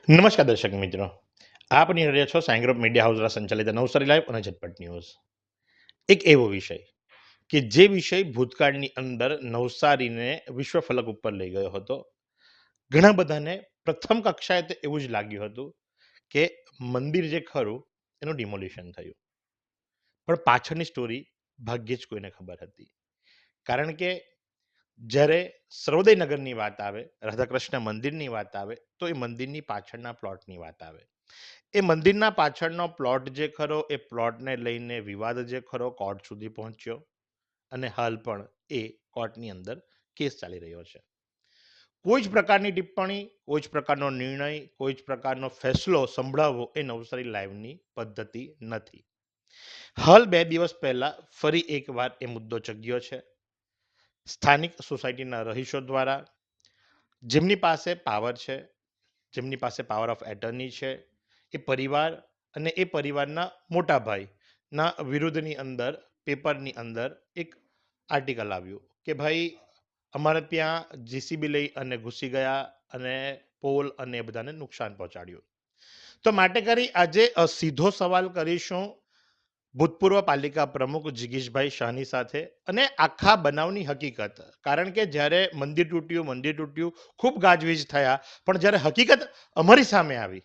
નમસ્કાર દર્શક મિત્રો, આપ નિહાળી રહ્યા છો સાઈ ગ્રુપ મીડિયા હાઉસ દ્વારા સંચાલિત નવસારી લાઈવ અને ઝટપટ ન્યૂઝ. એક એવો વિષય કે જે વિષય ભૂતકાળની અંદર નવસારીને વિશ્વ ફલક ઉપર લઈ ગયો હતો. ઘણા બધાને પ્રથમ કક્ષાએ તો એવું જ લાગ્યું હતું કે મંદિર જે ખરું એનું ડિમોલિશન થયું, પણ પાછળની સ્ટોરી ભાગ્યે જ કોઈને ખબર હતી. કારણ કે જ્યારે સર્વોદયનગરની વાત આવે, રાધાકૃષ્ણ મંદિરની વાત આવે, તો એ મંદિરની પાછળના પ્લોટની વાત આવે. એ મંદિરના પાછળનો પ્લોટ જે ખરો એ પ્લોટને લઈને વિવાદ જે ખરો કોર્ટ સુધી પહોંચ્યો અને હાલ પણ એ કોર્ટની અંદર કેસ ચાલી રહ્યો છે. કોઈ જ પ્રકારની ટિપ્પણી, કોઈ જ પ્રકારનો નિર્ણય, કોઈ જ પ્રકારનો ફેસલો સંભળાવવો એ નવસારી લાઈવની પદ્ધતિ નથી. હાલ 2 દિવસ પહેલા ફરી એકવાર એ મુદ્દો ચગ્યો છે. સ્થાનિક સોસાયટીના રહીશો દ્વારા, જેમની પાસે પાવર છે, જેમની પાસે પાવર ઓફ એટર્ની છે, એ પરિવાર અને એ પરિવારના મોટા ભાઈના વિરુદ્ધની અંદર પેપરની અંદર એક આર્ટિકલ આવ્યું કે ભાઈ અમારે ત્યાં જીસીબી લઈ અને ઘૂસી ગયા અને પોલ અને એ બધાને નુકસાન પહોંચાડ્યું. તો માટે કરી આજે સીધો સવાલ કરીશું ભૂતપૂર્વ પાલિકા પ્રમુખ જિગીશભાઈ શાહની સાથે અને આખા બનાવની હકીકત. કારણ કે જ્યારે મંદિર તૂટ્યું, ખૂબ ગાજવીજ થયા, પણ જ્યારે હકીકત અમારી સામે આવી,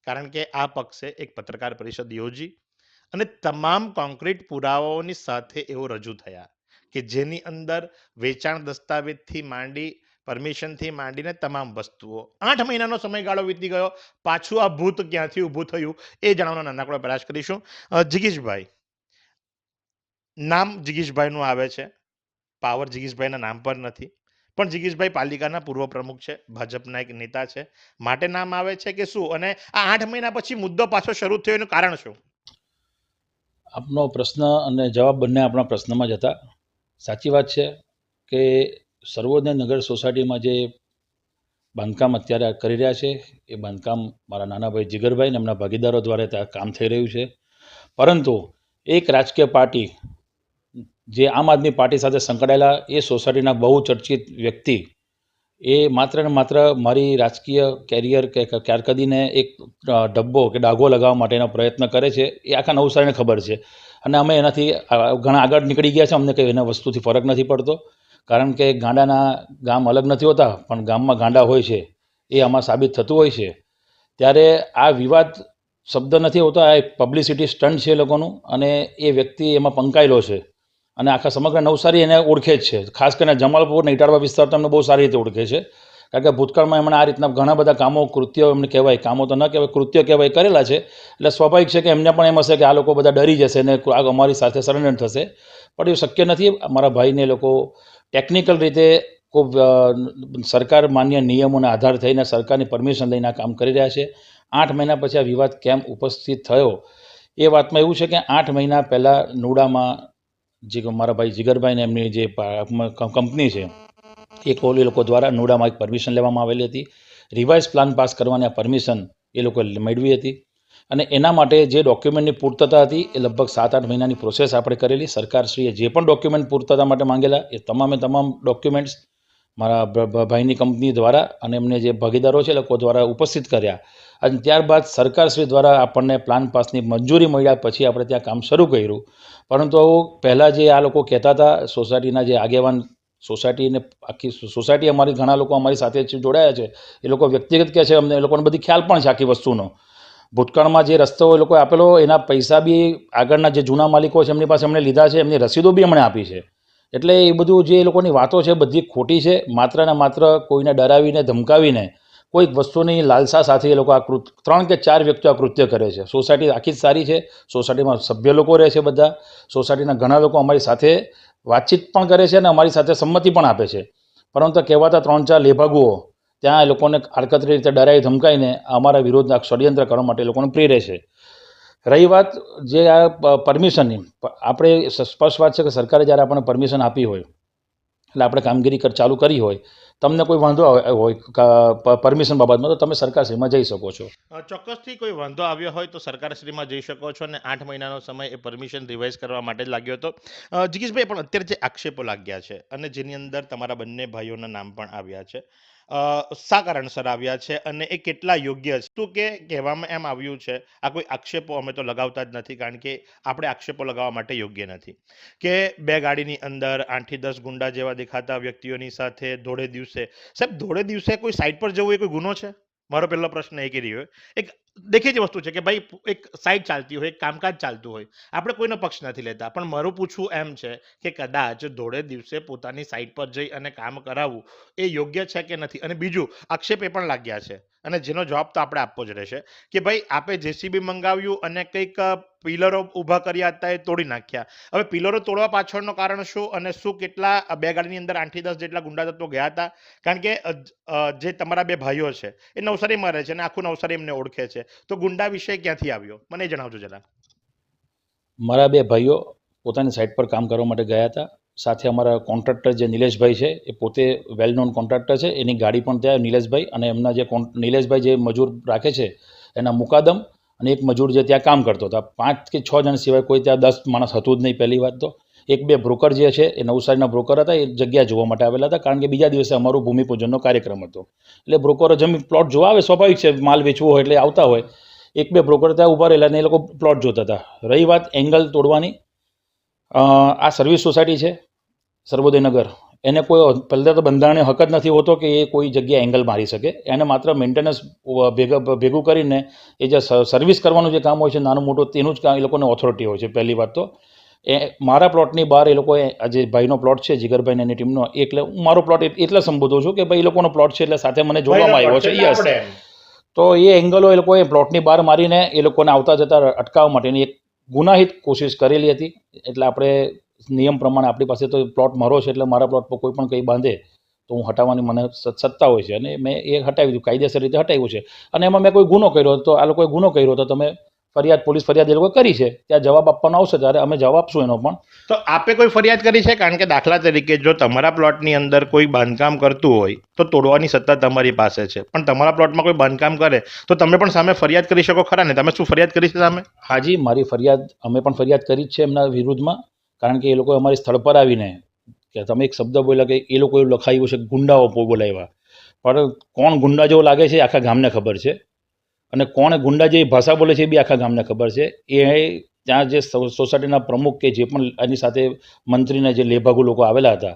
કારણ કે આ પક્ષે એક પત્રકાર પરિષદ યોજી અને તમામ કોન્ક્રીટ પુરાવાઓની સાથે એવો રજૂ થયા કે જેની અંદર વેચાણ દસ્તાવેજથી માંડી, પરમિશનથી માંડીને તમામ વસ્તુઓ. 8 મહિનાનો સમયગાળો વીતી ગયો. પાછું આ ભૂત ક્યાંથી ઊભું થયું એ જાણવાનો નાનકડો પ્રયાસ કરીશું. જિગીશભાઈ, નામ જિગીશભાઈનું આવે છે, પાવર જિગીશભાઈના નામ પર નથી, પણ જિગીશભાઈ પાલિકાના પૂર્વ પ્રમુખ છે, ભાજપના એક નેતા છે, માટે નામ આવે છે કે શું? અને આ 8 મહિના પછી મુદ્દો પાછો શરૂ થયો એનું કારણ શું? આપનો પ્રશ્ન અને જવાબ બંને આપણા પ્રશ્નમાં જ હતા. સાચી વાત છે કે સર્વોદય નગર સોસાયટીમાં જે બાંધકામ અત્યારે કરી રહ્યા છે એ બાંધકામ મારા નાના ભાઈ જીગરભાઈ અને એમના ભાગીદારો દ્વારા ત્યાં કામ થઈ રહ્યું છે. પરંતુ એક રાજકીય પાર્ટી જે આમ આદમી પાર્ટી સાથે સંકળાયેલા એ સોસાયટીના બહુ ચર્ચિત વ્યક્તિ એ માત્ર ને માત્ર મારી રાજકીય કેરિયર કે કારકર્દીને એક ડબ્બો કે ડાઘો લગાવવા માટેનો પ્રયત્ન કરે છે. એ આખા નવસારીને ખબર છે અને અમે એનાથી ઘણા આગળ નીકળી ગયા છે. અમને કંઈ એના વસ્તુથી ફરક નથી પડતો, કારણ કે ગાંડાના ગામ અલગ નથી હોતા, પણ ગામમાં ગાંડા હોય છે એ આમાં સાબિત થતું હોય છે. ત્યારે આ વિવાદ શબ્દ નથી હોતો, આ એક પબ્લિસિટી સ્ટન્ટ છે લોકોનું, અને એ વ્યક્તિ એમાં પંકાયેલો છે અને આખા સમગ્ર નવસારી એને ઓળખે જ છે. ખાસ કરીને જમાલપુર અને ઇટાળવા વિસ્તાર તમને બહુ સારી રીતે ઓળખે છે, કારણ કે ભૂતકાળમાં એમણે આ રીતના ઘણા બધા કામો, કૃત્યો એમને કહેવાય, કામો તો ન કહેવાય, કૃત્ય કહેવાય, કરેલા છે. એટલે સ્વાભાવિક છે કે એમને પણ એમ હશે કે આ લોકો બધા ડરી જશે ને અમારી સાથે સરેન્ડર થશે, પણ એ શક્ય નથી. અમારા ભાઈને લોકો ટેકનિકલ રીતે ખૂબ સરકાર માન્ય નિયમોના આધાર થઈને સરકારની પરમિશન લઈને આ કામ કરી રહ્યા છે. 8 મહિના પછી આ વિવાદ કેમ ઉપસ્થિત થયો એ વાતમાં એવું છે કે 8 મહિના પહેલાં નુડામાં જે મારા ભાઈ જીગરભાઈને એમની જે કંપની છે એ લોકો દ્વારા નુડામાં એક પરમિશન લેવામાં આવેલી હતી. રિવાઇઝ પ્લાન પાસ કરવાની આ પરમિશન એ લોકોએ મેળવી હતી અને એના માટે જે ડોક્યુમેન્ટની પૂર્તતા હતી એ લગભગ 7-8 મહિનાની પ્રોસેસ આપણે કરેલી. સરકારશ્રીએ જે પણ ડોક્યુમેન્ટ પૂર્તતા માટે માંગેલા એ તમામ ડોક્યુમેન્ટ્સ મારા ભાઈની કંપની દ્વારા અને એમને જે ભાગીદારો છે એ લોકો દ્વારા ઉપસ્થિત કર્યા અને ત્યારબાદ સરકારશ્રી દ્વારા આપણને પ્લાન પાસની મંજૂરી મળ્યા પછી આપણે ત્યાં કામ શરૂ કર્યું. પરંતુ પહેલાં જે આ લોકો કહેતા હતા, સોસાયટીના જે આગેવાન, સોસાયટીને આખી સોસાયટી અમારી, ઘણા લોકો અમારી સાથે જોડાયા છે, એ લોકો વ્યક્તિગત કહે છે, અમને એ લોકોને બધી ખ્યાલ પણ છે આખી વસ્તુનો. ભૂતકાળમાં જે રસ્તો એ લોકોએ આપેલો એના પૈસા બી આગળના જે જૂના માલિકો છે એમની પાસે એમણે લીધા છે, એમની રસીદો બી એમણે આપી છે. એટલે એ બધું જે એ લોકોની વાતો છે બધી ખોટી છે. માત્ર ને માત્ર કોઈને ડરાવીને ધમકાવીને કોઈક વસ્તુની લાલસા સાથે એ લોકો આ 3 કે 4 વ્યક્તિઓ આ કૃત્ય કરે છે. સોસાયટી આખી જ સારી છે, સોસાયટીમાં સભ્ય લોકો રહે છે, બધા સોસાયટીના ઘણા લોકો અમારી સાથે વાતચીત પણ કરે છે અને અમારી સાથે સંમતિ પણ આપે છે. પરંતુ કહેવાતા 3-4 લેભાગુઓ ત્યાં એ લોકોને આડકતરી રીતે ડરાવી ધમકાઈને અમારા વિરોધ ષડયંત્ર કરવા માટે એ લોકોને પ્રેરે છે. રહી વાત જે આ પરમિશનની, આપણે સ્પષ્ટ વાત છે કે સરકારે જ્યારે આપણને પરમિશન આપી હોય એટલે આપણે કામગીરી ચાલુ કરી હોય, તમને કોઈ વાંધો હોય પરમિશન બાબતમાં, તો તમે સરકારશ્રીમાં જઈ શકો છો. ચોક્કસથી કોઈ વાંધો આવ્યો હોય તો સરકારશ્રીમાં જઈ શકો છો અને 8 મહિનાનો સમય એ પરમિશન રિવાઇઝ કરવા માટે જ લાગ્યો હતો. જિગીશભાઈ, પણ અત્યારે જે આક્ષેપો લાગ્યા છે અને જેની અંદર તમારા બંને ભાઈઓના નામ પણ આવ્યા છે, શા કારણસર આવ્યા છે અને એ કેટલા યોગ્ય છે? શું કે કહેવામાં એમ આવ્યું છે, આ કોઈ આક્ષેપો અમે તો લગાવતા જ નથી, કારણ કે આપણે આક્ષેપો લગાવવા માટે યોગ્ય નથી, કે બે ગાડીની અંદર 8 થી 10 ગુંડા જેવા દેખાતા વ્યક્તિઓની સાથે ધોળે દિવસે, સાહેબ ધોળે દિવસે કોઈ સાઈડ પર જવું એ કોઈ ગુનો છે? મારો પહેલો પ્રશ્ન એ રહ્યો. એક દેખીતી વસ્તુ છે કે ભાઈ એક સાઈડ ચાલતી હોય, એક કામકાજ ચાલતું હોય, આપણે કોઈનો પક્ષ નથી લેતા, પણ મારું પૂછવું એમ છે કે કદાચ ધોળે દિવસે પોતાની સાઈડ પર જઈ અને કામ કરાવવું એ યોગ્ય છે કે નથી? અને બીજું આક્ષેપ એ પણ લાગ્યા છે, અને જેનો જવાબ તો આપણે આપવો જ રહેશે, કે ભાઈ આપે જેસીબી મંગાવ્યું અને કંઈક પિલરો ઊભા કર્યા હતા એ તોડી નાખ્યા. હવે પિલરો તોડવા પાછળનો કારણ શું, અને શું કેટલા બે ગાડીની અંદર 8 થી 10 જેટલા ગુંડા તત્વો ગયા હતા? કારણ કે જે તમારા બે ભાઈઓ છે એ નવસારીમાં રહે છે અને આખું નવસારી એમને ઓળખે છે, તો ગુંડા વિષય ક્યાંથી આવ્યો મને એ જણાવજો જરા. મારા બે ભાઈઓ પોતાની સાઇટ પર કામ કરવા માટે ગયા હતા. સાથે અમારા કોન્ટ્રાક્ટર જે નિલેશભાઈ છે એ પોતે વેલ નોન કોન્ટ્રાક્ટર છે, એની ગાડી પણ ત્યાં નિલેશભાઈ અને એમના જે નિલેશભાઈ જે મજૂર રાખે છે એના મુકાદમ અને એક મજૂર જે ત્યાં કામ કરતો હતા. 5 કે 6 જણ સિવાય કોઈ ત્યાં 10 માણસ હતું જ નહીં. પહેલી વાત તો એક બે બ્રોકર જે છે એ નવસારીના બ્રોકર હતા, એ જગ્યા જોવા માટે આવેલા હતા, કારણ કે બીજા દિવસે અમારો ભૂમિપૂજનનો કાર્યક્રમ હતો. એટલે બ્રોકરો જમીન પ્લોટ જોવા આવે, સ્વાભાવિક છે, માલ વેચવો હોય એટલે આવતા હોય. એક બે બ્રોકર ત્યાં ઊભા રહેલા અને એ લોકો પ્લોટ જોતા હતા. રહી વાત એંગલ તોડવાની, આ સર્વિસ સોસાયટી છે સર્વોદયનગર, એને કોઈ પહેલાં તો બંધારણીય હક જ નથી હોતો કે એ કોઈ જગ્યાએ એંગલ મારી શકે. એને માત્ર મેન્ટેનન્સ ભેગું કરીને એ જે સર્વિસ કરવાનું જે કામ હોય છે નાનું મોટું, તેનું જ કામ એ લોકોને ઓથોરિટી હોય છે. પહેલી વાત તો એ મારા પ્લોટની બહાર એ લોકોએ જે ભાઈનો પ્લોટ છે જીગરભાઈ એની ટીમનો, એટલે હું મારો પ્લોટ એટલે સંબોધું છું કે ભાઈ એ લોકોનો પ્લોટ છે એટલે સાથે મને જોડવામાં આવ્યો છે. યસ, તો એ એંગલો એ લોકોએ પ્લોટની બહાર મારીને એ લોકોને આવતા જતા અટકાવવા માટેની એક ગુનાહિત કોશિશ કરેલી હતી. એટલે આપણે નિયમ પ્રમાણે આપણી પાસે તો પ્લોટ મારો છે એટલે મારા પ્લોટ પર કોઈ પણ કંઈ બાંધે તો હું હટાવવાની મને સત્તા હોય છે, અને મેં એ હટાવી દીધું, કાયદેસર રીતે હટાવ્યું છે. અને એમાં મેં કોઈ ગુનો કર્યો તો આ લોકોએ ગુનો કર્યો તો તમે ફરિયાદ, પોલીસ ફરિયાદ એ લોકો કરી છે, ત્યાં જવાબ આપવાનો આવશે ત્યારે અમે જવાબ આપશું એનો પણ. તો આપે કોઈ ફરિયાદ કરી છે? કારણ કે દાખલા તરીકે જો તમારા પ્લોટની અંદર કોઈ બાંધકામ કરતું હોય તો તોડવાની સત્તા તમારી પાસે છે, પણ તમારા પ્લોટમાં કોઈ બાંધકામ કરે તો તમે પણ સામે ફરિયાદ કરી શકો ખરા ને? તમે શું ફરિયાદ કરી છે સામે? હાજી, મારી ફરિયાદ, અમે પણ ફરિયાદ કરી જ છે એમના વિરુદ્ધમાં, કારણ કે એ લોકો અમારી સ્થળ પર આવીને, કે તમે એક શબ્દ બોલ્યા કે એ લોકો એવું લખાયું છે ગુંડાઓ બોલાવ્યા, પણ કોણ ગુંડા જેવો લાગે છે આખા ગામને ખબર છે, અને કોણ ગુંડા જેવી ભાષા બોલે છે એ બી આખા ગામને ખબર છે. એ ત્યાં જે સોસાયટીના પ્રમુખ કે જે પણ એની સાથે મંત્રીને જે લેભાગુ લોકો આવેલા હતા,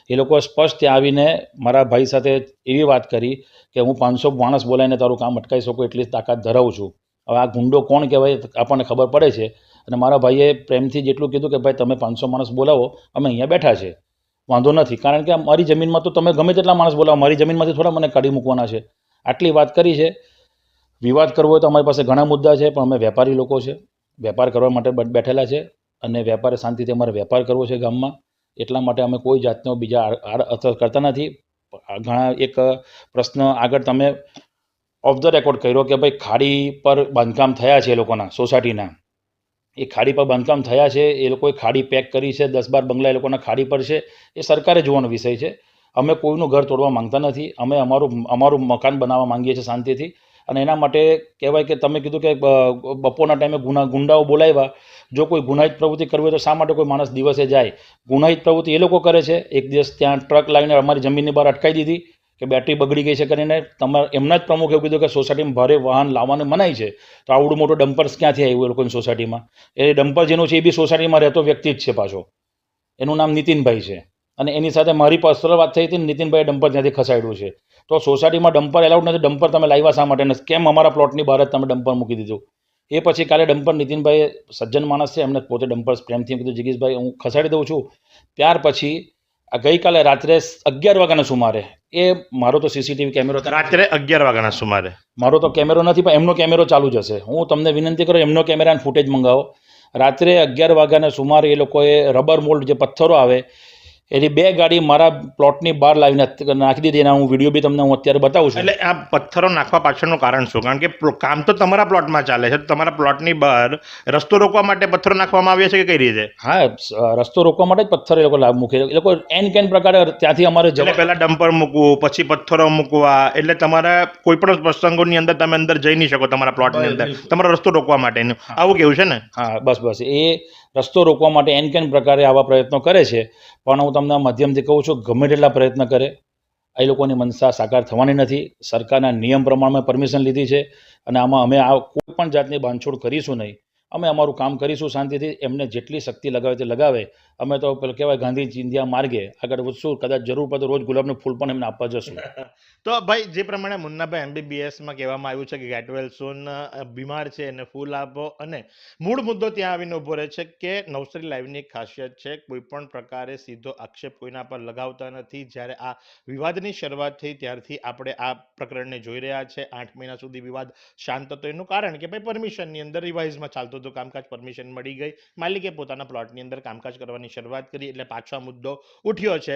એ લોકો સ્પષ્ટ ત્યાં આવીને મારા ભાઈ સાથે એવી વાત કરી કે હું 500 માણસ બોલાવીને તારું કામ અટકાવી શકું એટલી તાકાત ધરાવું છું. હવે આ ગુંડો કોણ કહેવાય આપણને ખબર પડે છે. અને મારા ભાઈએ પ્રેમથી જેટલું કીધું કે ભાઈ તમે 500 માણસ બોલાવો, અમે અહીંયા બેઠા છે, વાંધો નથી, કારણ કે મારી જમીનમાં તો તમે ગમે તેટલા માણસ બોલાવો, મારી જમીનમાંથી થોડા મને કાઢી મૂકવાના છે. આટલી વાત કરી છે. વિવાદ કરવો હોય તો અમારી પાસે ઘણા મુદ્દા છે, પણ અમે વેપારી લોકો છે, વેપાર કરવા માટે બેઠેલા છે, અને વેપારે શાંતિથી અમારે વેપાર કરવો છે ગામમાં, એટલા માટે અમે કોઈ જાતનો બીજા અસર કરતા નથી. ઘણા એક પ્રશ્ન આગળ તમે ઓફ ધ રેકોર્ડ કર્યો કે ભાઈ ખાડી પર બાંધકામ થયા છે એ લોકોના સોસાયટીના, એ ખાડી પર બાંધકામ થયા છે, એ લોકોએ ખાડી પેક કરી છે, 10-12 બંગલા એ લોકોના ખાડી પર છે, એ સરકારે જોવાનો વિષય છે. અમે કોઈનું ઘર તોડવા માંગતા નથી, અમે અમારું મકાન બનાવવા માંગીએ છીએ શાંતિથી. અને એના માટે કહેવાય કે તમે કીધું કે બપોરના ટાઈમે ગુંડાઓ બોલાવ્યા, જો કોઈ ગુનાહિત પ્રવૃત્તિ કરવી હોય તો શા માટે કોઈ માણસ દિવસે જાય? ગુનાહિત પ્રવૃત્તિ એ લોકો કરે છે. એક દિવસ ત્યાં ટ્રક લાવીને અમારી જમીનની બહાર અટકાવી દીધી કે બેટરી બગડી ગઈ છે કરીને. એમના જ પ્રમુખે એવું કીધું કે સોસાયટીમાં ભારે વાહન લાવવાનું મનાઈ છે, તો આવડું મોટો ડમ્પર્સ ક્યાંથી આવ્યું એ લોકોની સોસાયટીમાં? એ ડમ્પર જેનું છે એ બી સોસાયટીમાં રહેતો વ્યક્તિ જ છે પાછો, એનું નામ નીતિનભાઈ છે, અને એની સાથે મારી પર્સનલ વાત થઈ હતી, નીતિનભાઈએ ડમ્પર ત્યાંથી ખસાડ્યું છે. તો સોસાયટીમાં ડમ્પર એલાઉડ નથી, ડમ્પર તમે લાવ્યા શા માટે નથી? કેમ અમારા પ્લોટની બહાર જ તમે ડમ્પર મૂકી દીધું? એ પછી કાલે ડમ્પર નીતિનભાઈ સજ્જન માણસ છે, એમને પોતે ડમ્પર પ્રેમથી કીધું જગીશભાઈ હું ખસાડી દઉં છું. ત્યાર પછી ગઈકાલે રાત્રે 11 વાગ્યાના સુમારે, એ મારો તો સીસીટીવી કેમેરો રાત્રે 11 વાગ્યાના સુમારે, મારો તો કેમેરો નથી પણ એમનો કેમેરો ચાલુ જ હશે, હું તમને વિનંતી કરું એમનો કેમેરાનો ફૂટેજ મંગાવો. રાત્રે 11 વાગ્યાના સુમારે એ લોકોએ રબર મોલ્ડ જે પથ્થરો આવે એની 2 ગાડી મારા પ્લોટની બહાર લાવીને નાખી દીધી. એના હું વિડીયો બી તમને હું અત્યારે બતાવું છું. એટલે આ પથ્થરો નાખવા પાછળનું કારણ શું? કારણ કે કામ તો તમારા પ્લોટમાં ચાલે છે, તમારા પ્લોટની બહાર રસ્તો રોકવા માટે પથ્થરો નાખવામાં આવ્યા છે કે કઈ રીતે? હા, રસ્તો રોકવા માટે જ પથ્થર એ લોકો મૂકે. એ લોકો એન કેન પ્રકારે ત્યાંથી અમારે પહેલા ડમ્પર મૂકવું, પછી પથ્થરો મૂકવા, એટલે તમારા કોઈ પણ પ્રસંગોની અંદર તમે અંદર જઈ નહીં શકો તમારા પ્લોટની અંદર, તમારો રસ્તો રોકવા માટેનું આવું કેવું છે ને? હા, બસ એ રસ્તો રોકવા માટે એન કેન પ્રકારે આવા પ્રયત્નો કરે છે. પણ હું તમને માધ્યમથી કહું છું, ગમે તેટલા પ્રયત્ન કરે, એ લોકોની મનસા સાકાર થવાની નથી. સરકારના નિયમ પ્રમાણે પરમિશન લીધી છે અને આમાં અમે આ કોઈ પણ જાતની બાંધછોડ કરીશું નહીં. અમે અમારું કામ કરીશું શાંતિથી. એમને જેટલી શક્તિ લગાવે તે લગાવે. અમે તો પેલું કહેવાય ગાંધી ચિંધ્યા માર્ગે આગળ વધશું. કદાચ જરૂર પડે તો રોજ ગુલાબનું ફૂલ પણ એમને આપવા જશું. તો ભાઈ જે પ્રમાણે મુન્નાભાઈ MBBSમાં કહેવામાં આવ્યું છે કે ગેટ વેલ સૂન બીમાર છે એને ફૂલ આપો, અને મૂળ મુદ્દો ત્યાં આવીને ઊભો રહે છે કે નવસારી લાઈવની એક ખાસિયત છે, કોઈ પણ પ્રકારે સીધો આક્ષેપ કોઈના પર લગાવતા નથી. જ્યારે આ વિવાદની શરૂઆત થઈ ત્યારથી આપણે આ પ્રકરણને જોઈ રહ્યા છે. 8 મહિના સુધી વિવાદ શાંત હતો. એનું કારણ કે ભાઈ પરમિશનની અંદર રિવાઇઝમાં ચાલતું હતું કામકાજ, પરમિશન મળી ગઈ, માલિકે પોતાના પ્લોટની અંદર કામકાજ કરવાની શરૂઆત કરી, એટલે પાછો આ મુદ્દો ઉઠ્યો છે.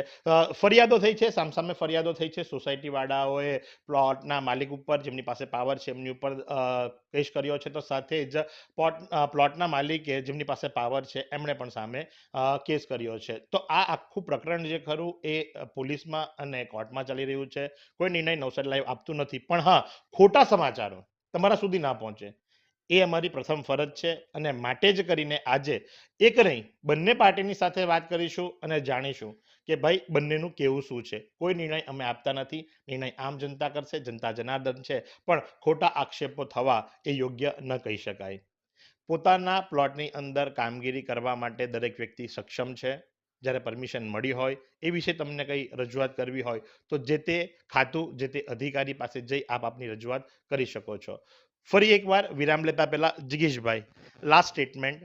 ફરિયાદો થઈ છે, સામસામે ફરિયાદો થઈ છે. સોસાયટી વાળાઓએ પ્લોટના માલિક ઉપર, જેમની પાસે પાવર છે એમની ઉપર કેસ કર્યો છે, તો સાથે જ પ્લોટના માલિકે જેમની પાસે પાવર છે એમણે પણ સામે કેસ કર્યો છે. તો આ આખું પ્રકરણ જે ખરું એ પોલીસમાં અને કોર્ટમાં ચાલી રહ્યું છે. કોઈ નિર્ણય નવસારી લાઈવ આપતું નથી, પણ હા, ખોટા સમાચારો તમારા સુધી ના પહોંચે એ અમારી પ્રથમ ફરજ છે, અને માટે જ કરીને આજે એક નહીં બંને પાર્ટીની સાથે વાત કરીશું અને જાણીશું કે ભાઈ બંનેનું કેવું શું છે. કોઈ નિર્ણય અમે આપતા નથી, નિર્ણય આમ જનતા કરશે, જનતા જનાર્દન છે, પણ ખોટા આક્ષેપો થવા એ યોગ્ય ન કહી શકાય. પોતાના પ્લોટની અંદર કામગીરી કરવા માટે દરેક વ્યક્તિ સક્ષમ છે. જ્યારે પરમિશન મળી હોય એ વિશે તમને કંઈ રજૂઆત કરવી હોય તો જે તે ખાતું, જે તે અધિકારી પાસે જઈ આપ આપની રજૂઆત કરી શકો છો. ફરી એકવાર વિરામ લેતા પહેલા જિગીશભાઈ, લાસ્ટ સ્ટેટમેન્ટ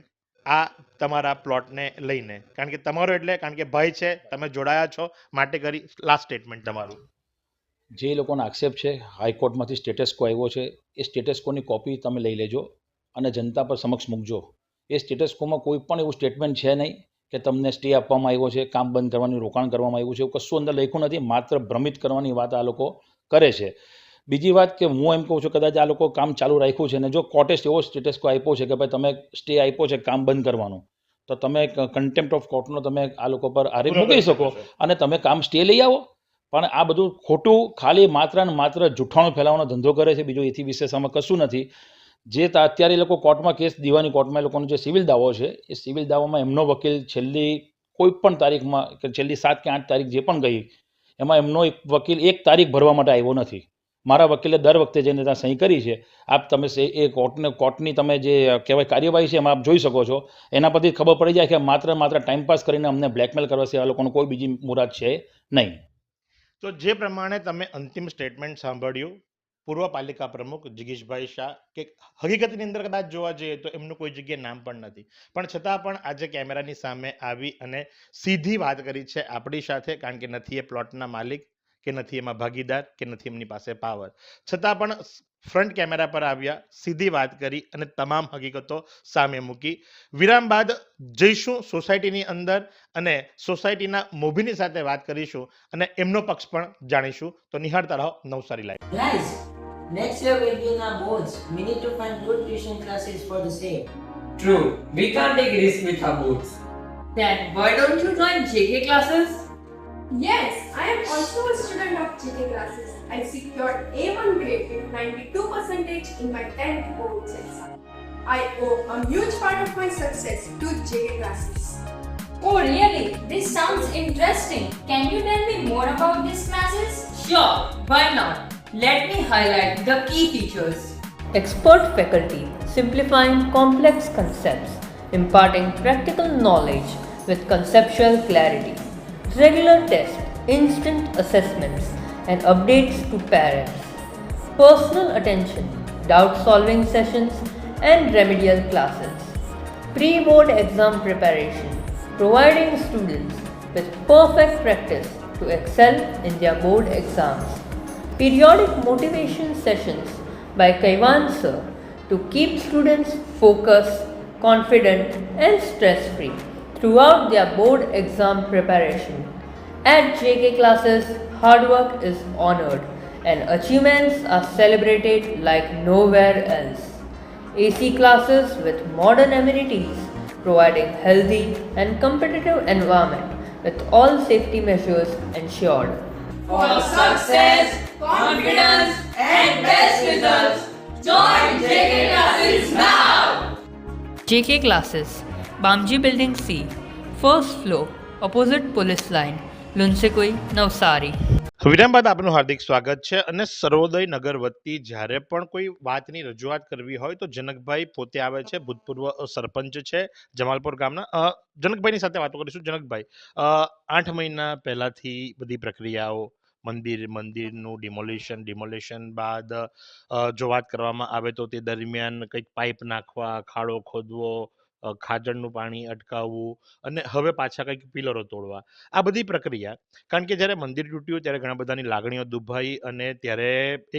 આ તમારા પ્લોટને લઈને, કારણ કે તમારો એટલે કારણ કે ભય છે, તમે જોડાયા છો, માટે કરી લાસ્ટ સ્ટેટમેન્ટ તમારું. જે લોકોનો આક્ષેપ છે, હાઈકોર્ટમાંથી સ્ટેટસ કો આવ્યો છે, એ સ્ટેટસ કોની કોપી તમે લઈ લેજો અને જનતા પર સમક્ષ મૂકજો. એ સ્ટેટસ કોમાં કોઈ પણ એવું સ્ટેટમેન્ટ છે નહીં કે તમને સ્ટે આપવામાં આવ્યો છે, કામ બંધ કરવાનું રોકાણ કરવામાં આવ્યું છે. એવું કશું અંદર લખ્યું નથી. માત્ર ભ્રમિત કરવાની વાત આ લોકો કરે છે. બીજી વાત કે હું એમ કહું છું, કદાચ આ લોકો કામ ચાલુ રાખ્યું છે, અને જો કોર્ટે એવો સ્ટેટસ કો આપ્યો છે કે ભાઈ તમે સ્ટે આપ્યો છે કામ બંધ કરવાનું, તો તમે કન્ટેમ્પ્ટ ઓફ કોર્ટનો તમે આ લોકો પર આરોપ મૂકી શકો અને તમે કામ સ્ટે લઈ આવો. પણ આ બધું ખોટું, ખાલી માત્ર ને માત્ર જૂઠાણું ફેલાવવાનો ધંધો કરે છે. બીજું એથી વિશેષ આમાં કશું નથી. જે અત્યારે એ લોકો કોર્ટમાં કેસ, દીવાની કોર્ટમાં એ લોકોનો જે સિવિલ દાવો છે, એ સિવિલ દાવામાં એમનો વકીલ છેલ્લી કોઈ પણ તારીખમાં કે છેલ્લી 7 કે 8 તારીખ જે પણ ગઈ, એમાં એમનો એક વકીલ 1 તારીખ ભરવા માટે આવ્યો નથી. મારા વકીલે દર વખતે જઈને ત્યાં સહી કરી છે. આપ તમે એ કોર્ટની તમે જે કહેવાય કાર્યવાહી છે એમાં આપ જોઈ શકો છો. એના પરથી ખબર પડી જાય કે માત્ર ટાઈમપાસ કરીને અમને બ્લેકમેલ કરવા સિવાય આ લોકોનો કોઈ બીજી મુરાદ છે નહીં. તો જે પ્રમાણે તમે અંતિમ સ્ટેટમેન્ટ સાંભળ્યું પૂર્વ પાલિકા પ્રમુખ જિગીશભાઈ શાહ, કે હકીકતની અંદર કદાચ જોવા જઈએ તો એમનું કોઈ જગ્યાએ નામ પણ નથી, પણ છતાં પણ આજે કેમેરાની સામે આવી અને સીધી વાત કરી છે આપણી સાથે, કારણ કે નથી એ પ્લોટના માલિક, કે નથી એમાં ભાગીદાર, કે નથી એમની પાસે પાવર, છતાં પણ ફ્રન્ટ કેમેરા પર આવ્યા, સીધી વાત કરી અને તમામ હકીકતો સામે મૂકી. વિરામ બાદ જઈશું સોસાયટીની અંદર અને સોસાયટીના મોભીની સાથે વાત કરીશું અને એમનો પક્ષ પણ જાણીશું. તો નિહાળતા રહો Navsari live. Guys, next year will be in our boards. We need to find good tuition classes for the same. True, we can't take risks with our books. Then why don't you join JK classes? Yes, I am also a student of JK classes. I secured A1 grade with 92% in my 10th boards exam. I owe a huge part of my success to JK classes. Oh really? This sounds interesting. Can you tell me more about these classes? Sure, why not? Let me highlight the key features. Expert faculty simplifying complex concepts, imparting practical knowledge with conceptual clarity. Regular tests, instant assessments, and updates to parents. Personal attention, doubt solving sessions, and remedial classes. Pre-board exam preparation, providing students with perfect practice to excel in their board exams. Periodic motivation sessions by Kaivan sir to keep students focused, confident, and stress-free throughout their board exam preparation. At JK classes, hard work is honored and achievements are celebrated like nowhere else. AC classes with modern amenities, providing healthy and competitive environment with all safety measures ensured. For success, confidence, and best results, join JK classes now! JK classes, Bamji Building C, first floor, opposite police line, Lunsekoi, Navsari. વિરામ બાદ આપનું હાર્દિક સ્વાગત છે અને સર્વોદય નગર વતી જ્યારે પણ કોઈ વાતની રજૂઆત કરવી હોય તો જનકભાઈ પોતે આવે છે, ભૂતપૂર્વ સરપંચ છે જમાલપુર ગામના. જનકભાઈની સાથે વાતો કરીશું. જનકભાઈ, 8 મહિના પહેલાથી બધી પ્રક્રિયાઓ, મંદિરનું ડિમોલિશન બાદ જો વાત કરવામાં આવે તો તે દરમિયાન કંઈક પાઇપ નાખવા, ખાડો ખોદવો, ખાજણનું પાણી અટકાવવું અને હવે પાછા કંઈક પિલરો તોડવા, આ બધી પ્રક્રિયા. કારણ કે જ્યારે મંદિર તૂટ્યું ત્યારે ઘણા બધાની લાગણીઓ દુભાઈ અને ત્યારે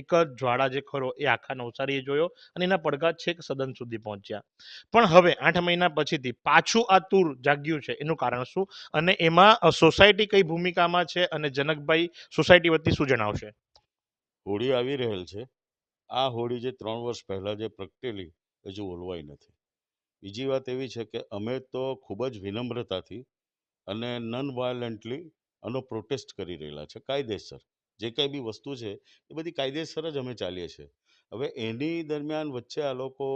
એક જ્વાળા જે ખરો એ આખા નવસારીએ જોયો અને એના પડઘા છેક સદન સુધી પહોંચ્યા. પણ હવે 8 મહિના પછીથી પાછું આ તૂર જાગ્યું છે, એનું કારણ શું અને એમાં સોસાયટી કઈ ભૂમિકામાં છે અને જનકભાઈ સોસાયટી વતી શું જણાવશે? હોળી આવી રહેલ છે. આ હોળી જે 3 વર્ષ પહેલાં જે પ્રગટેલી હજુ ઓલવાઈ નથી. બીજી વાત એવી છે કે અમે તો ખૂબ જ વિનમ્રતાથી અને નોન વાયોલન્ટલી આનો પ્રોટેસ્ટ કરી રહેલા છે, કાયદેસર. જે કંઈ બી વસ્તુ છે એ બધી કાયદેસર જ અમે ચાલીએ છીએ. હવે એની દરમિયાન વચ્ચે આ લોકો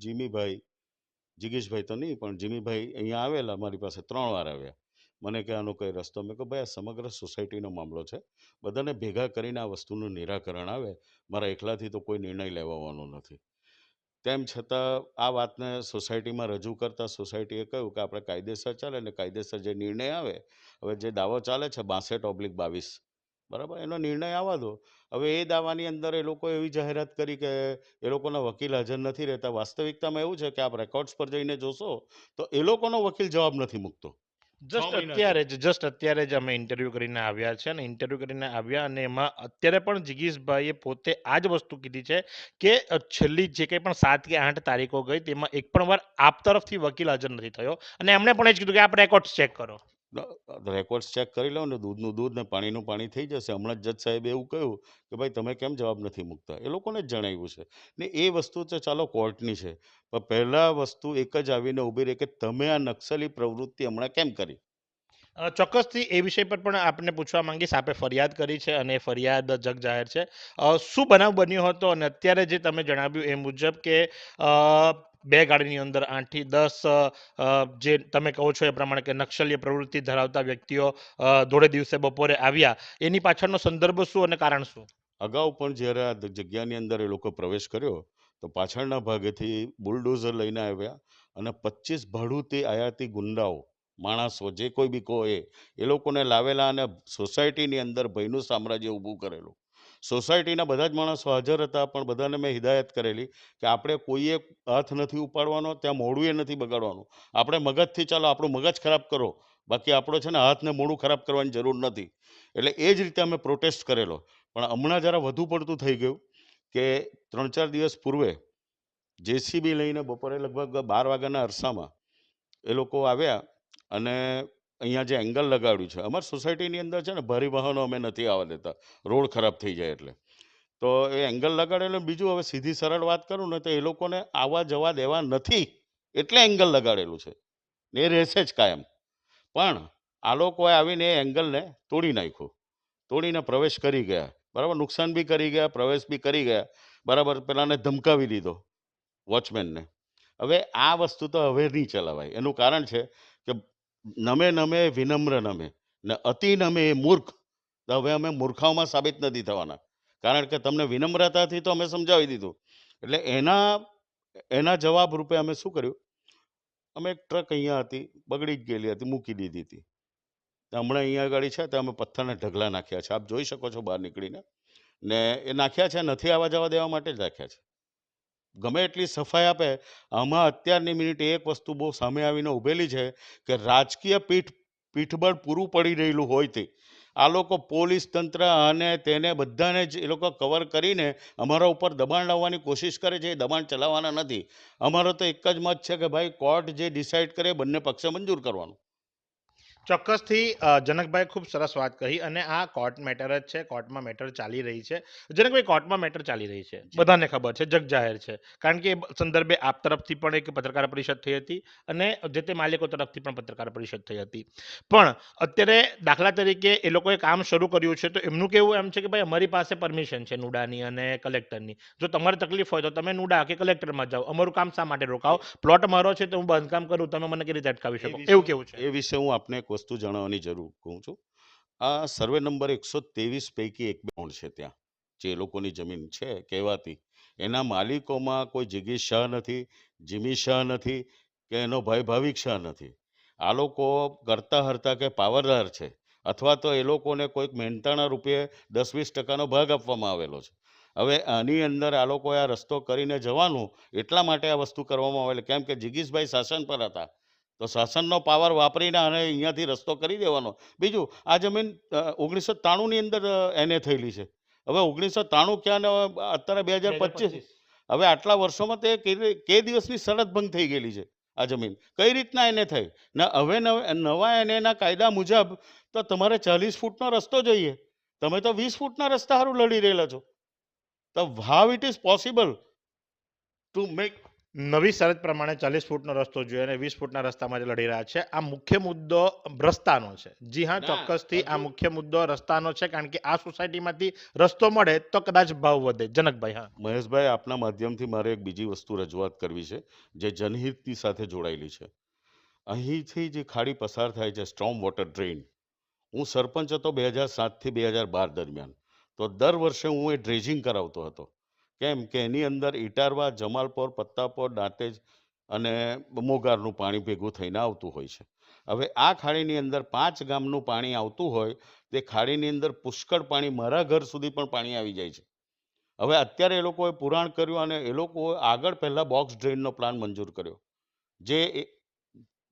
જિગીશભાઈ તો નહીં પણ જીમીભાઈ અહીંયા આવેલા, મારી પાસે 3 વાર આવ્યા. મને કે આનો કઈ રસ્તો? મેં કહ્યું ભાઈ આ સમગ્ર સોસાયટીનો મામલો છે, બધાને ભેગા કરીને આ વસ્તુનું નિરાકરણ આવે, મારા એકલાથી તો કોઈ નિર્ણય લેવાનો નથી. તેમ છતાં આ વાતને સોસાયટીમાં રજૂ કરતા સોસાયટીએ કહ્યું કે આપણે કાયદેસર ચાલે ને કાયદેસર જે નિર્ણય આવે. હવે જે દાવો ચાલે છે 62/22, બરાબર, એનો નિર્ણય આવવા દો. હવે એ દાવાની અંદર એ લોકો એવી જાહેરાત કરી કે એ લોકોના વકીલ હાજર નથી રહેતા. વાસ્તવિકતામાં એવું છે કે આપ રેકોર્ડ્સ પર જઈને જોશો તો એ લોકોનો વકીલ જવાબ નથી મૂકતો. જસ્ટ અત્યારે જ અમે ઇન્ટરવ્યુ કરીને આવ્યા છે અને એમાં અત્યારે પણ જિગીશભાઈએ પોતે આ જ વસ્તુ કીધી છે કે છેલ્લી જે કંઈ પણ 7 કે 8 તારીખો ગઈ તેમાં એક પણ વાર આપ તરફથી વકીલ હાજર નથી થયો અને એમણે પણ એ જ કીધું કે આપ રેકોર્ડ્સ ચેક કરો. રેકોર્ડ્સ ચેક કરી લો ને, દૂધનું દૂધ ને પાણીનું પાણી થઈ જશે. હમણાં જ જજ સાહેબે એવું કહ્યું કે ભાઈ તમે કેમ જવાબ નથી મૂકતા. એ લોકોને જ જણાવ્યું છે ને. એ વસ્તુ તો ચાલો કોર્ટની છે, પણ પહેલા વસ્તુ એક જ આવીને ઊભી રહી કે તમે આ નક્સલી પ્રવૃત્તિ હમણાં કેમ કરી. ચોક્કસથી એ વિષય પર પણ આપને પૂછવા માંગીશ. આપે ફરિયાદ કરી છે અને ફરિયાદ જગ જાહેર છે. શું બનાવ બન્યો હતો અને અત્યારે જે તમે જણાવ્યું એ મુજબ કે 2 ગાડીની અંદર 8 થી 10 જે તમે કહો છો એ પ્રમાણે કે નક્સલીય પ્રવૃત્તિ ધરાવતા વ્યક્તિઓ ધોળે દિવસે બપોરે આવ્યા, એની પાછળનો સંદર્ભ શું અને કારણ શું? અગાઉ પણ જ્યારે આ જગ્યાની અંદર એ લોકો પ્રવેશ કર્યો તો પાછળના ભાગેથી બુલડોઝર લઈને આવ્યા અને 25 ભાડુતી આયાતી ગુંડાઓ, માણસો, જે કોઈ બી કહો એ લોકોને લાવેલા અને સોસાયટીની અંદર ભયનું સામ્રાજ્ય ઊભું કરેલું. સોસાયટીના બધા જ માણસો હાજર હતા, પણ બધાને મેં હિદાયત કરેલી કે આપણે કોઈએ હાથ નથી ઉપાડવાનો, ત્યાં મોઢું એ નથી બગાડવાનું. આપણે મગજથી ચાલો, આપણું મગજ ખરાબ કરો, બાકી આપણો છે ને હાથને મોઢું ખરાબ કરવાની જરૂર નથી. એટલે એ જ રીતે અમે પ્રોટેસ્ટ કરેલો. પણ હમણાં જરા વધુ પડતું થઈ ગયું કે 3-4 દિવસ પૂર્વે જેસીબી લઈને બપોરે લગભગ 12 વાગ્યાના અરસામાં એ લોકો આવ્યા અને અહીંયા જે એંગલ લગાડ્યું છે, અમારી સોસાયટીની અંદર છે ને ભારે વાહનો અમે નથી આવવા દેતા, રોડ ખરાબ થઈ જાય એટલે. તો એ એંગલ લગાડેલું. બીજું, હવે સીધી સરળ વાત કરું ને તો એ લોકોને આવવા જવા દેવા નથી એટલે એંગલ લગાડેલું છે ને એ રહેશે જ કાયમ. પણ આ લોકોએ આવીને એ એંગલને તોડી નાખ્યું, તોડીને પ્રવેશ કરી ગયા, બરાબર, નુકસાન બી કરી ગયા, પ્રવેશ બી કરી ગયા, બરાબર. પેલાને ધમકાવી દીધો, વોચમેનને. હવે આ વસ્તુ તો હવે નહીં ચલાવાય. એનું કારણ છે કે નમે નમે વિનમ્ર નમે ને અતિ નમે એ મૂર્ખ. તો હવે અમે મૂર્ખાઓમાં સાબિત નથી થવાના, કારણ કે તમને વિનમ્રતાથી તો અમે સમજાવી દીધું. એટલે એના જવાબ રૂપે અમે શું કર્યું, અમે એક ટ્રક અહીંયા હતી, બગડી જ ગયેલી હતી, મૂકી દીધી હતી. હમણાં અહીંયા આગળ છે તો અમે પથ્થરના ઢગલા નાખ્યા છે, આપ જોઈ શકો છો બહાર નીકળીને. ને એ નાખ્યા છે નથી આવવા જવા દેવા માટે જ રાખ્યા છે. ગમે એટલી સફાઈ આપે, આમાં અત્યારની મિનિટે એક વસ્તુ બહુ સામે આવીને ઊભેલી છે કે રાજકીય પીઠબળ પૂરું પડી રહેલું હોય તે આ લોકો પોલીસ તંત્ર અને તેને બધાને જ એ લોકો કવર કરીને અમારા ઉપર દબાણ લાવવાની કોશિશ કરે છે. એ દબાણ ચલાવવાના નથી. અમારો તો એક જ મત છે કે ભાઈ કોર્ટ જે ડિસાઇડ કરે બંને પક્ષે મંજૂર કરવાનું. ચોક્કસથી જનકભાઈ ખૂબ સરસ વાત કહી અને આ કોર્ટ મેટર જ છે. કોર્ટમાં મેટર ચાલી રહી છે. જનકભાઈ, કોર્ટમાં મેટર ચાલી રહી છે, બધાને ખબર છે, જગ જાહેર છે. કારણ કે એ સંદર્ભે આપ તરફથી પણ એક પત્રકાર પરિષદ થઈ હતી અને જે તે માલિકો તરફથી પણ પત્રકાર પરિષદ થઈ હતી. પણ અત્યારે દાખલા તરીકે એ લોકોએ કામ શરૂ કર્યું છે તો એમનું કહેવું એમ છે કે ભાઈ અમારી પાસે પરમિશન છે નુડાની અને કલેક્ટરની. જો તમારે તકલીફ હોય તો તમે નુડા કે કલેક્ટરમાં જાઓ, અમારું કામ શા માટે રોકાવો? પ્લોટ મારો છે તો હું બાંધકામ કરું, તમે મને કેવી રીતે અટકાવી શકો? એવું કેવું છે. એ વિશે હું આપને એક વસ્તુ જણાવવાની જરૂર કહું છું. આ સર્વે નંબર 123 પૈકી એક ગ્રાઉન્ડ છે ત્યાં, જે લોકોની જમીન છે કહેવાતી, એના માલિકોમાં કોઈ જિગીશ શાહ નથી, જીમી શાહ નથી કે એનો ભાઈ ભાવિક શાહ નથી. આ લોકો કરતા હરતા કે પાવરદાર છે, અથવા તો એ લોકોને કોઈક મહેનતાણા રૂપે 10-20% ભાગ આપવામાં આવેલો છે. હવે આની અંદર આ લોકોએ આ રસ્તો કરીને જવાનું એટલા માટે આ વસ્તુ કરવામાં આવેલી, કેમ કે જિગીશભાઈ શાસન પર હતા, તો શાસનનો પાવર વાપરીને અને અહીંયાથી રસ્તો કરી દેવાનો. બીજું, આ જમીન 1993ની અંદર એને થયેલી છે. હવે 1993 ક્યાં ને અત્યારે 2025. હવે આટલા વર્ષોમાં તે કે દિવસની શરત ભંગ થઈ ગયેલી છે આ જમીન, કઈ રીતના એને થઈ ને? હવે નવા એના કાયદા મુજબ તો તમારે 40 ફૂટનો રસ્તો જોઈએ, તમે તો 20 ફૂટના રસ્તા સારું લડી રહેલા છો. તો how it is possible to make? નવી શરત પ્રમાણે 40 ફૂટનો રસ્તો જોઈએ અને 20 ફૂટના રસ્તામાં જે લડી રહ્યા છે. આ મુખ્ય મુદ્દો રસ્તાનો છે. જી હા, ના, ચોક્કસથી આ હજુ- મુખ્ય મુદ્દો રસ્તાનો છે, કારણ કે આ સોસાયટીમાંથી રસ્તો મળે તો કદાચ ભાવ વધે. જનકભાઈ, હા. મહેશભાઈ, આપના માધ્યમથી મારે એક બીજી વસ્તુ રજૂઆત કરવી છે, જે જનહિતની સાથે જોડાયેલી છે. અહીંથી જે ખાડી પસાર થાય છે, સ્ટ્રોમ વોટર ડ્રેઇન, હું સરપંચ હતો 2007થી 2012 દરમિયાન, તો દર વર્ષે હું એ ડ્રેજિંગ કરાવતો હતો. કેમ કે એની અંદર ઇટારવા, જમાલપોર, પત્તાપોર, દાંતેજ અને મોગારનું પાણી ભેગું થઈને આવતું હોય છે. હવે આ ખાડીની અંદર 5 ગામનું પાણી આવતું હોય, તે ખાડીની અંદર પુષ્કળ પાણી, મારા ઘર સુધી પણ પાણી આવી જાય છે. હવે અત્યારે એ લોકોએ પુરાણ કર્યું અને એ લોકોએ આગળ પહેલા બોક્સ ડ્રેઇનનો પ્લાન મંજૂર કર્યો, જે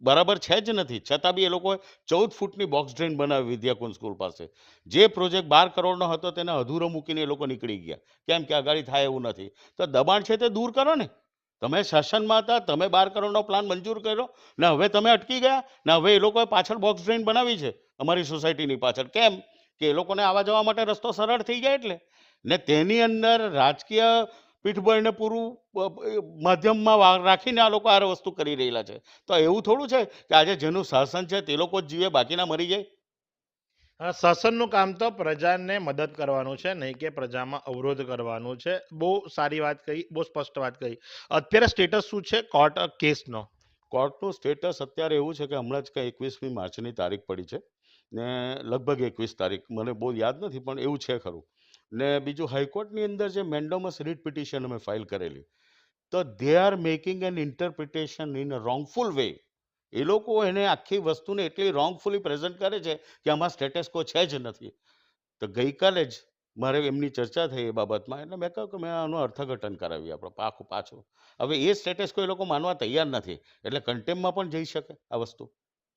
બરાબર છે જ નથી. છતાં બી એ લોકોએ 14 ફૂટની બોક્સ ડ્રેઇન બનાવી વિદ્યાકુંજ સ્કૂલ પાસે. જે પ્રોજેક્ટ 12 કરોડનો હતો તેને અધૂરો મૂકીને એ લોકો નીકળી ગયા, કેમ કે આગાડી થાય એવું નથી. તો દબાણ છે તે દૂર કરો ને. તમે શાસનમાં હતા, તમે 12 કરોડનો પ્લાન મંજૂર કર્યો ને હવે તમે અટકી ગયા ને હવે એ લોકોએ પાછળ બોક્સ ડ્રેઇન બનાવી છે અમારી સોસાયટીની પાછળ. કેમ કે એ લોકોને આવવા જવા માટે રસ્તો સરળ થઈ જાય એટલે. ને તેની અંદર રાજકીય પીઠબળને પૂરું માધ્યમમાં રાખીને આ લોકો આ વસ્તુ કરી રહેલા છે. તો એવું થોડું છે કે આજે જેનું શાસન છે તે લોકો જ જીવે, બાકીના મરી જાય? શાસનનું કામ તો પ્રજાને મદદ કરવાનું છે, નહીં કે પ્રજામાં અવરોધ કરવાનું છે. બહુ સારી વાત કહી, બહુ સ્પષ્ટ વાત કહી. અત્યારે સ્ટેટસ શું છે કોર્ટ કેસનો? કોર્ટનું સ્ટેટસ અત્યારે એવું છે કે હમણાં જ કંઈ 21મી માર્ચની તારીખ પડી છે ને લગભગ 21 તારીખ, મને બહુ યાદ નથી પણ એવું છે ખરું. ને બીજું, હાઈકોર્ટની અંદર જે મેન્ડોમસ રીટ પિટિશન અમે ફાઇલ કરેલી, તો they are making an interpretation in a wrongful way. એ લોકો એને આખી વસ્તુને એટલી રોંગફુલી પ્રેઝન્ટ કરે છે કે આમાં સ્ટેટસ કો છે જ નથી. તો ગઈકાલે જ મારે એમની ચર્ચા થઈ એ બાબતમાં, એટલે મેં કહ્યું કે મેં આનું અર્થઘટન કરાવી આપણે પાછું. હવે એ સ્ટેટસ કોઈ લોકો માનવા તૈયાર નથી, એટલે કન્ટેમ્પમાં પણ જઈ શકે આ વસ્તુ.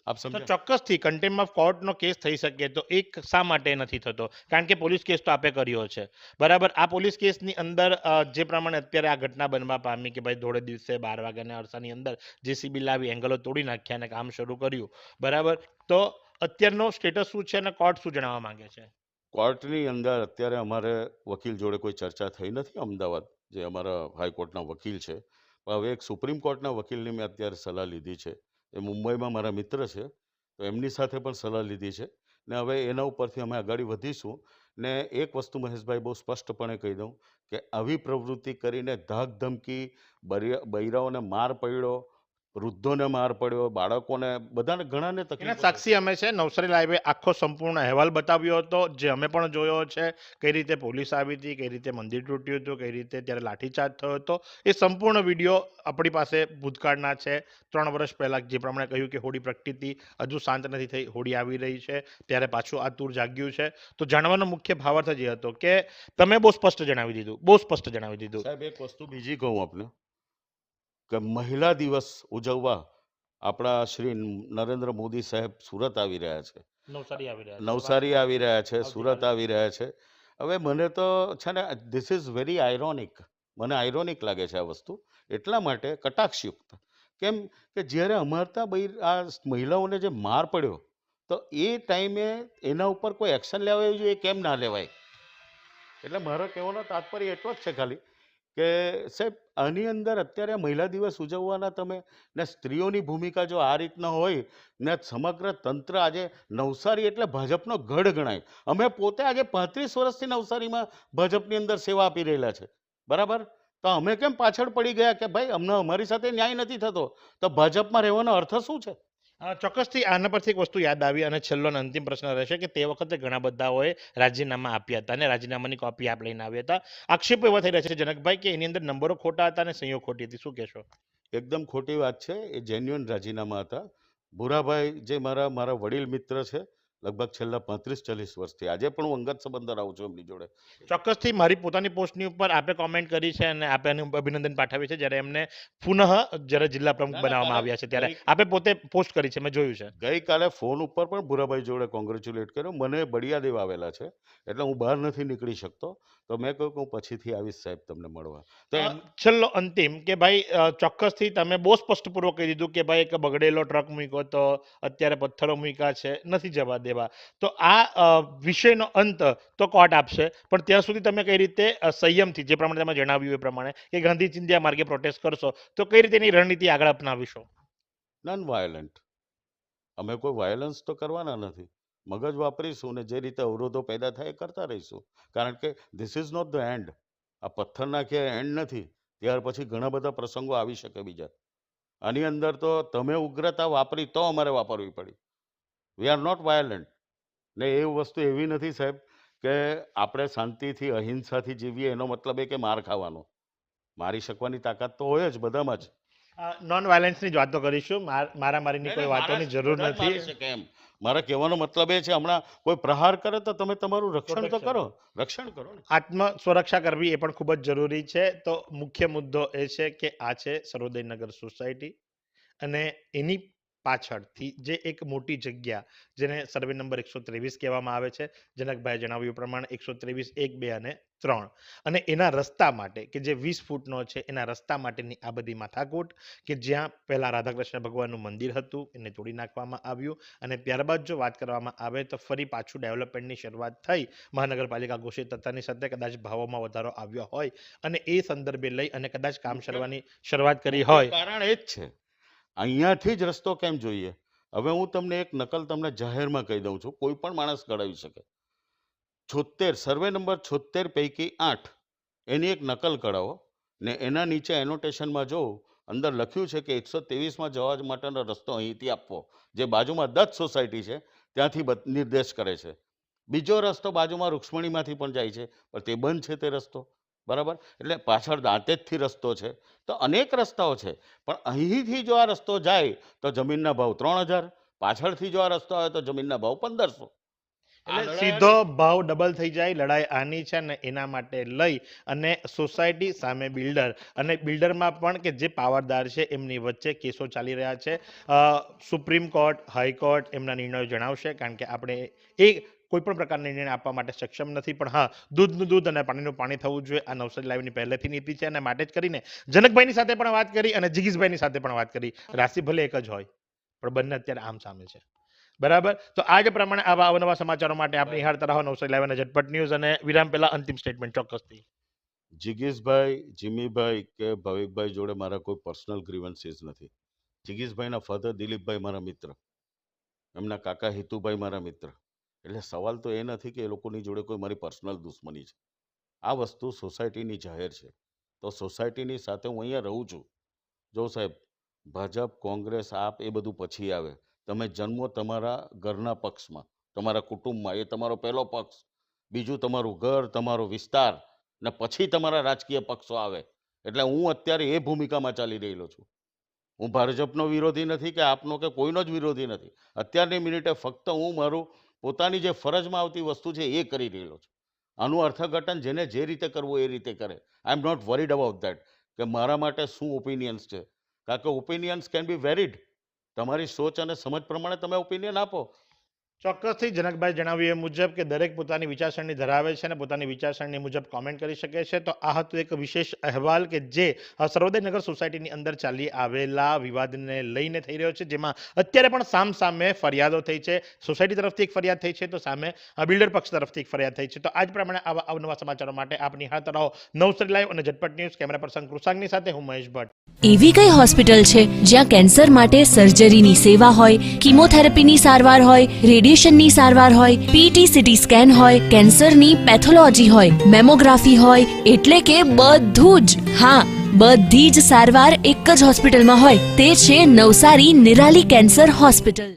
આપ તો સમજો? ચોક્કસથી કન્ટેમ્પ ઓફ કોર્ટનો કેસ થઈ શકે. તો એક શા માટે નથી થતો? કારણ કે પોલીસ કેસ તો આપે કર્યો છે, બરાબર. આ પોલીસ કેસની અંદર જે પ્રમાણે અત્યારે આ ઘટના બનવા પામી કે ભાઈ ધોળે દિવસે 12 વાગ્યાના અરસાની અંદર જેસીબી લાવી એંગલો તોડી નાખ્યા અને કામ શરૂ કર્યું, બરાબર. તો અત્યારનો સ્ટેટસ શું છે અને કોર્ટ શું જણાવવા માંગે છે? કોર્ટની અંદર અત્યારે અમારે વકીલ જોડે કોઈ ચર્ચા થઈ નથી, અમદાવાદ જે અમારા હાઈકોર્ટના વકીલ છે. પણ હવે એક સુપ્રીમ કોર્ટના વકીલની મેં અત્યારે સલાહ લીધી છે. એ મુંબઈમાં મારા મિત્ર છે, તો એમની સાથે પણ સલાહ લીધી છે ને હવે એના ઉપરથી અમે આગળ વધીશું. ને એક વસ્તુ મહેશભાઈ બહુ સ્પષ્ટપણે કહી દઉં કે આવી પ્રવૃત્તિ કરીને ધાક ધમકી, બૈરાઓને માર પડ્યો, વૃદ્ધોને માર પડ્યો, બાળકોને, બધાને ઘણાને એના તકલીફ. સાક્ષી અમે છે. નવસારી લાઈવે આખો સંપૂર્ણ અહેવાલ બતાવ્યો હતો, જે અમે પણ જોયો છે. કઈ રીતે પોલીસ આવી હતી, કઈ રીતે મંદિર તૂટ્યું હતું, કઈ રીતે ત્યારે લાઠીચાર્જ થયો હતો. એ સંપૂર્ણ વિડીયો આપણી પાસે ભૂતકાળના છે. 3 વર્ષ પહેલા જે પ્રમાણે કહ્યું કે હોળી પ્રગટી હતી, હજુ શાંત નથી થઈ, હોળી આવી રહી છે, ત્યારે પાછું આ તૂર જાગ્યું છે. તો જાણવાનો મુખ્ય ભાવાર્થ જ એ હતો કે તમે બહુ સ્પષ્ટ જણાવી દીધું. સાહેબ, એક વસ્તુ બીજી કહું આપને, કે મહિલા દિવસ ઉજવવા આપણા શ્રી નરેન્દ્ર મોદી સાહેબ સુરત આવી રહ્યા છે, નવસારી આવી રહ્યા છે. નવસારી આવી રહ્યા છે, સુરત આવતીકાલે. આવી રહ્યા છે. હવે મને તો છે ને, ધીસ ઇઝ વેરી આયરોનિક. મને આયરોનિક લાગે છે આ વસ્તુ, એટલા માટે કટાક્ષયુક્ત. કેમ કે જ્યારે અમારતા આ મહિલાઓને જે માર પડ્યો, તો એ ટાઈમે એના ઉપર કોઈ એક્શન લેવાયું જોઈએ, કેમ ના લેવાય? એટલે મારો કહેવાનો તાત્પર્ય એટલો જ છે ખાલી કે સાહેબ, આની અંદર અત્યારે મહિલા દિવસ ઉજવવાના તમે ને સ્ત્રીઓની ભૂમિકા જો આ રીતના હોય ને સમગ્ર તંત્ર, આજે નવસારી એટલે ભાજપનો ગઢ ગણાય. અમે પોતે આજે 35 વર્ષથી નવસારીમાં ભાજપની અંદર સેવા આપી રહેલા છે, બરાબર. તો અમે કેમ પાછળ પડી ગયા કે ભાઈ અમને અમારી સાથે ન્યાય નથી થતો? તો ભાજપમાં રહેવાનો અર્થ શું છે? ચોક્કસથી આના પરથી એક વસ્તુ યાદ આવી અને છેલ્લો અને અંતિમ પ્રશ્ન રહેશે કે તે વખતે ઘણા બધાઓએ રાજીનામા આપ્યા હતા અને રાજીનામાની કોપી આપ લઈને આવ્યા હતા. આક્ષેપો એવા થઈ રહ્યા છે જનકભાઈ કે એની અંદર નંબરો ખોટા હતા અને સહીઓ ખોટી હતી. શું કહેશો? એકદમ ખોટી વાત છે. એ જેન્યુઅન રાજીનામા હતા. ભૂરાભાઈ જે મારા વડીલ મિત્ર છે, લગભગ છેલ્લા 35-40 વર્ષથી, આજે પણ હું અંગત સંબંધ ધરાવું છું એમની જોડે. ચોક્કસથી મારી પોતાની પોસ્ટની ઉપર આપે કોમેન્ટ કરી છે અને આપે એને અભિનંદન પાઠવ્યું છે જ્યારે એમને પુનઃ જ્યારે જિલ્લા પ્રમુખ બનાવવામાં આવ્યા છે ત્યારે આપે પોતે પોસ્ટ કરી છે, મેં જોયું છે. ગઈકાલે ફોન ઉપર પણ ભૂરાભાઈ જોડે કોંગ્રેચ્યુલેટ કર્યો. મને બળિયા દેવ આવેલા છે એટલે હું બહાર નથી નીકળી શકતો, તો મેં કહ્યું કે હું પછીથી આવીશ સાહેબ તમને મળવા. તો છેલ્લો અંતિમ કે ભાઈ ચોક્કસથી તમે બહુ સ્પષ્ટપૂર્વક કહી દીધું કે ભાઈ એક બગડેલો ટ્રક મૂક્યો તો અત્યારે પથ્થરો મૂક્યા છે, નથી જવા દેવા. તો આ વિષયનો અંત તો કોર્ટ આપશે, પણ ત્યાં સુધી તમે કઈ રીતે સંયમથી, જે પ્રમાણે તમે જણાવ્યું એ પ્રમાણે કે ગાંધી ચિંધ્યા માર્ગે પ્રોટેસ્ટ કરશો, તો કઈ રીતે એની રણનીતિ આગળ અપનાવીશો? None violent. અમે કોઈ વાયોલન્સ તો કરવાના નથી. મગજ વાપરીશું ને જે રીતે અવરોધો પેદા થાય એ કરતા રહીશું. કારણ કે this is not the end. આ પથ્થર નાખ્યા એન્ડ નથી. ત્યાર પછી ઘણા બધા પ્રસંગો આવી શકે બીજા. આની અંદર તો તમે ઉગ્રતા વાપરી તો અમારે વાપરવી પડી. We are not violent. ને એ વસ્તુ એવી નથી સાહેબ કે આપણે શાંતિથી અહિંસાથી જીવીએ એનો મતલબ એ કે માર ખાવાનો. મારી શકવાની તાકાત તો હોય જ બધામાં જ. નોન વાયલન્સની જ વાતો કરીશું, મારામારીની કોઈ વાતોની જરૂર નથી. કેમ મારા કહેવાનો મતલબ એ છે, હમણાં કોઈ પ્રહાર કરે તો તમે તમારું રક્ષણ તો કરો, રક્ષણ કરો ને. આત્મ સુરક્ષા કરવી એ પણ ખૂબ જ જરૂરી છે. તો મુખ્ય મુદ્દો એ છે કે આ છે સર્વોદયનગર સોસાયટી અને એની પાછળથી જે એક મોટી જગ્યા જેને સર્વે નંબર 123 કહેવામાં આવે છે, જનકભાઈએ જણાવ્યું પ્રમાણે 123, 1, 2 અને 3, અને એના રસ્તા માટે કે જે 20 ફૂટનો છે એના રસ્તા માટેની આ બધી માથાકૂટ કે જ્યાં પહેલા રાધાકૃષ્ણ ભગવાનનું મંદિર હતું એને તોડી નાખવામાં આવ્યું અને ત્યારબાદ જો વાત કરવામાં આવે તો ફરી પાછું ડેવલપમેન્ટની શરૂઆત થઈ મહાનગરપાલિકા ઘોષિત થતાની સાથે કદાચ ભાવોમાં વધારો આવ્યો હોય અને એ સંદર્ભે લઈ અને કદાચ કામ શરૂઆત કરી હોય. કારણ એ જ છે, અહીંયાથી જ રસ્તો કેમ જોઈએ. હવે હું તમને એક નકલ તમને જાહેરમાં કહી દઉં છું, કોઈ પણ માણસ કઢાવી શકે. 76 સર્વે નંબર 76 પૈકી 8 એની એક નકલ કઢાવો ને એના નીચે એનોટેશનમાં જો અંદર લખ્યું છે કે 123માં જવા માટેનો રસ્તો અહીંથી આપવો, જે બાજુમાં દત્ત સોસાયટી છે ત્યાંથી નિર્દેશ કરે છે. બીજો રસ્તો બાજુમાં રૂક્ષ્મણીમાંથી પણ જાય છે પણ તે બંધ છે તે રસ્તો, બરાબર. એટલે પાછળ દાંતેજથી રસ્તો છે. તો અનેક રસ્તાઓ છે, પણ અહીંથી જો આ રસ્તો જાય તો જમીનના ભાવ 3000, પાછળથી જો આ રસ્તો આવે તો જમીનના ભાવ 1500. એટલે સીધો ભાવ ડબલ થઈ જાય. લડાઈ આની છે ને એના માટે લઈ અને સોસાયટી સામે બિલ્ડર અને બિલ્ડરમાં પણ કે જે પાવરદાર છે એમની વચ્ચે કેસો ચાલી રહ્યા છે. સુપ્રીમ કોર્ટ, હાઈકોર્ટ એમના નિર્ણયો જણાવશે, કારણ કે આપણે એ કોઈ પણ પ્રકારના નિર્ણય આપવા માટે સક્ષમ નથી. પણ હા, દૂધનું દૂધ અને પાણીનું પાણી થવું જોઈએ, આ નવસારી લાઈવની પહેલેથી નીતિ છે અને માટે જ કરીને જનકભાઈની સાથે પણ વાત કરી અને જિગીશભાઈની સાથે પણ વાત કરી. રાશિ ભલે એક જ હોય પણ બંને અત્યારે આમ સામે છે, બરાબર. તો આ જ પ્રમાણે આવા અવનવા સમાચારો માટે આપણે નિહાળતા રહો નવસારી લાઈવ અને ઝટપટ ન્યૂઝ. અને વિરામ પહેલા અંતિમ સ્ટેટમેન્ટ ચોક્કસથી. જિગીશભાઈ, જીમીભાઈ કે ભાવિકભાઈ જોડે મારા કોઈ પર્સનલ ગ્રીવન્સીસ નથી. જિગીશભાઈના ફાધર દિલીપભાઈ મારા મિત્ર, એમના કાકા હિતુભાઈ મારા મિત્ર. એટલે સવાલ તો એ નથી કે એ લોકોની જોડે કોઈ મારી પર્સનલ દુશ્મની છે. આ વસ્તુ સોસાયટીની જાહેર છે, તો સોસાયટીની સાથે હું અહીંયા રહું છું. જો સાહેબ, ભાજપ, કોંગ્રેસ, આપ એ બધું પછી આવે. તમે જન્મો તમારા ઘરના પક્ષમાં, તમારા કુટુંબમાં, એ તમારો પહેલો પક્ષ. બીજું તમારું ઘર, તમારો વિસ્તાર, ને પછી તમારા રાજકીય પક્ષો આવે. એટલે હું અત્યારે એ ભૂમિકામાં ચાલી રહેલો છું. હું ભાજપનો વિરોધી નથી કે આપનો કે કોઈનો જ વિરોધી નથી. અત્યારની મિનિટે ફક્ત હું મારું પોતાની જે ફરજમાં આવતી વસ્તુ છે એ કરી રહેલો છું. આનું અર્થઘટન જેને જે રીતે કરવું એ રીતે કરે. I am not worried about that કે મારા માટે શું ઓપિનિયન્સ છે, કારણ કે ઓપિનિયન્સ કેન બી વેરિડ. તમારી સોચ અને સમજ પ્રમાણે તમે ઓપિનિયન આપો. ચોક્કસથી જનકભાઈ જણાવ્યું એ મુજબ કે દરેક પોતાની વિચારસરણી ધરાવે છે અને પોતાની વિચારસરણી મુજબ કોમેન્ટ કરી શકે છે. તો આ હતું એક વિશેષ અહેવાલ કે જે સર્વોદયનગર સોસાયટીની અંદર ચાલી આવેલા વિવાદને લઈને થઈ રહ્યો છે, જેમાં અત્યારે પણ સામે ફરિયાદો થઈ છે. સોસાયટી તરફથી એક ફરિયાદ થઈ છે તો સામે બિલ્ડર પક્ષ તરફથી એક ફરિયાદ થઈ છે. તો આજ પ્રમાણે આવા અવનવા સમાચારો માટે આપ નિહાળતા રહો નવસારી લાઈવ અને ઝટપટ ન્યૂઝ. કેમેરા પર્સન કૃષાંગની સાથે હું મહેશ ભટ્ટ. એવી કઈ હોસ્પિટલ છે જ્યાં કેન્સર માટે સર્જરીની સેવા હોય, કીમોથેરાપીની સારવાર હોય, રેડિયેશનની સારવાર હોય, પીટી સીટી સ્કેન હોય, કેન્સરની પેથોલોજી હોય, મેમોગ્રાફી હોય, એટલે કે બધું જ. હા, બધી જ સારવાર એક જ હોસ્પિટલમાં હોય તે છે નવસારી નિરાલી કેન્સર હોસ્પિટલ.